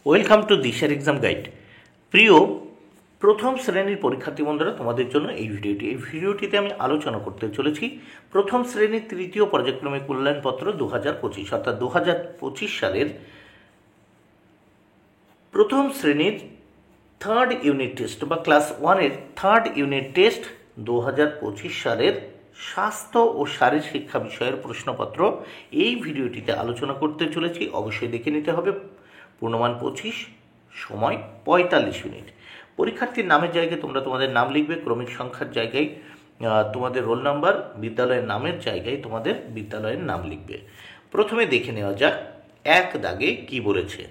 Welcome to দিশার exam guide. প্রিয় প্রথম শ্রেণীর পরীক্ষার্থী বন্ধুরা, তোমাদের জন্য এই ভিডিওটিতে আমি আলোচনা করতে চলেছি প্রথম শ্রেণীর তৃতীয় পর্যায়ক্রমিক মূল্যায়নপত্র 2025, অর্থাৎ 2025 সালের প্রথম শ্রেণীর থার্ড ইউনিট টেস্ট বা ক্লাস 1-এর থার্ড ইউনিট টেস্ট 2025 সালের স্বাস্থ্য ও শারীর শিক্ষা বিষয়ের প্রশ্নপত্র এই ভিডিওটিতে আলোচনা করতে চলেছি। অবশ্যই দেখে নিতে হবে। পূর্ণমান 25, সময় 45 মিনিট। পরীক্ষার্থীর নামের জায়গায় তোমরা তোমাদের নাম লিখবে, ক্রমিক সংখ্যার জায়গায় তোমাদের রোল নাম্বার, বিদ্যালয়ের নামের জায়গায় তোমাদের বিদ্যালয়ের নাম লিখবে। প্রথমে দেখে নেওয়া যাক এক দাগে কি বলেছে।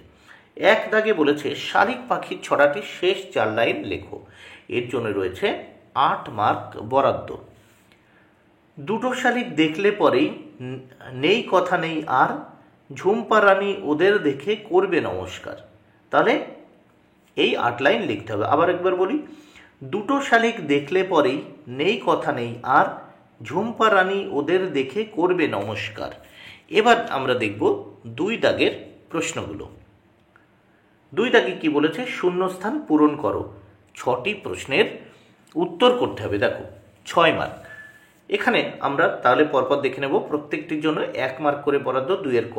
এক দাগে বলেছে শালিক পাখির ছড়াটি শেষ 4 লাইন লেখো। এর জন্য রয়েছে 8 মার্ক বরাদ্দ। দুটো শালিক দেখলে পরেই নেই কথা নেই আর, ঝুম্পা রানী ওদের দেখে করবে নমস্কার। তাহলে এই 8 লাইন লিখতে হবে। আবার একবার বলি, দুটো শালিক দেখলে পরেই নেই কথা নেই আর, ঝুম্পা রানী ওদের দেখে করবে নমস্কার। এবার আমরা দেখব 2 দাগের প্রশ্নগুলো। 2 দাগে কি বলেছে? শূন্যস্থান পূরণ করো। 6টি প্রশ্নের উত্তর করতে হবে। দেখো 6 মার্ক। এখানে আমরা তাহলে পরপর দেখে নেব। প্রত্যেকটির জন্য 1 মার্ক করে বরাদ্দ। 2-এর ক,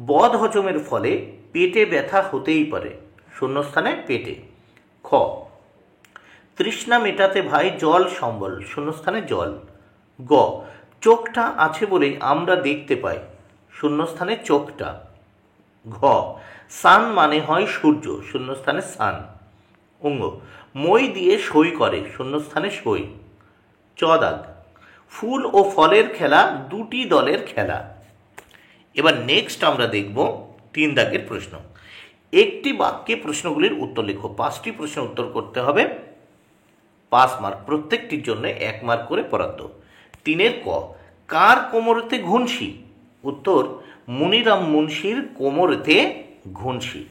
বদ হজমের ফলে পেটে ব্যথা হতেই পারে। শূন্যস্থানে পেটে। খ, তৃষ্ণা মেটাতে ভাই জল সম্বল। শূন্যস্থানে জল। গ, চোখটা আছে বলেই আমরা দেখতে পাই। শূন্যস্থানে চোখটা। ঘ, সান মানে হয় সূর্য। শূন্যস্থানে সান। অঙ্গ, মই দিয়ে সই করে। শূন্যস্থানে সই। চ দাগ, ফুল ও ফলের খেলা দুটি দলের খেলা। এবার নেক্সট আমরা দেখব 3 দাগের প্রশ্ন। একটি বাক্যে প্রশ্নগুলির উত্তর লেখো। 5টি প্রশ্নের উত্তর করতে হবে। 5 মার্ক। প্রত্যেকটির জন্য 1 মার্ক করে বরাদ্দ। 3-এর ক, কার কোমরেতে ঘুনসি? উত্তর, মুনিরাম মুন্সির কোমরেতে ঘুনসি।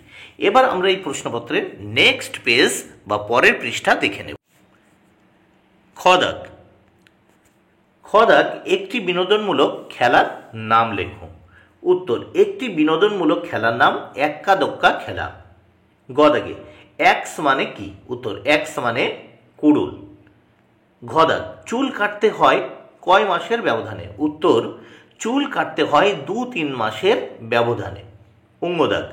এবার আমরা এই প্রশ্নপত্রের নেক্সট পেজ বা পরের পৃষ্ঠা দেখে নেব। খ দাগ, একটি বিনোদনমূলক খেলার নাম লেখো। উত্তর, একটি বিনোদনমূলক খেলার নাম এক্কা দোক্কা খেলা। গ দাগে, এক্স মানে কি? উত্তর, এক্স মানে কুড়ুল। ঘ দাগ, চুল কাটতে হয় কয় মাসের ব্যবধানে? উত্তর, চুল কাটতে হয় 2-3 মাসের ব্যবধানে। অঙ্গ দাগ,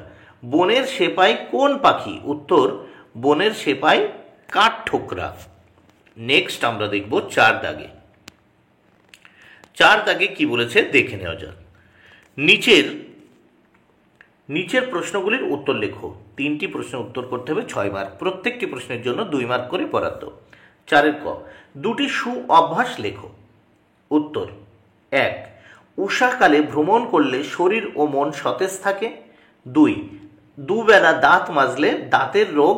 বনের সেপাই কোন পাখি? উত্তর, বনের সেপাই কাঠঠোকরা। নেক্সট আমরা দেখব 4 দাগে। 4 দাগে কি বলেছে দেখে নেওয়া যাক। নিচের প্রশ্নগুলির উত্তর লেখো। 3টি প্রশ্নের উত্তর করতে হবে। 6 মার্ক। প্রত্যেকটি প্রশ্নের জন্য 2 মার্ক করে বরাদ্দ। 4-এর ক, দুটি সু অভ্যাস লেখো। উত্তর, 1, উষাকালে ভ্রমণ করলে শরীর ও মন সতেজ থাকে। 2, দুবেলা দাঁত মাজলে দাঁতের রোগ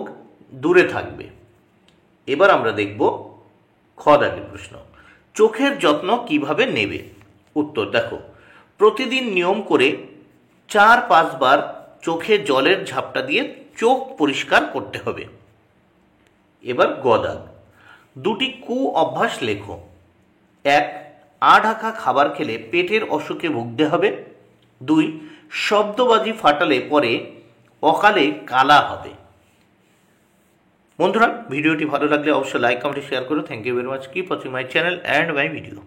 দূরে থাকবে। এবার আমরা দেখব খ দাগের প্রশ্ন। চোখের যত্ন কিভাবে নেবে? উত্তর, দেখো, প্রতিদিন নিয়ম করে 4-5 বার চোখে জলের ঝাপটা দিয়ে চোখ পরিষ্কার করতে হবে। এবার গ দাগ, দুটি কু অভ্যাস লেখো। 1, ঢাকা খাবার খেলে পেটের অসুখে ভুগতে হবে। 2, শব্দবাজি ফাটালে পরে অকালে কালা হবে। বন্ধুরা, ভিডিওটি ভালো লাগলে অবশ্যই লাইক, কমেন্ট, শেয়ার করো। Thank you very much. Keep watching my channel and my video.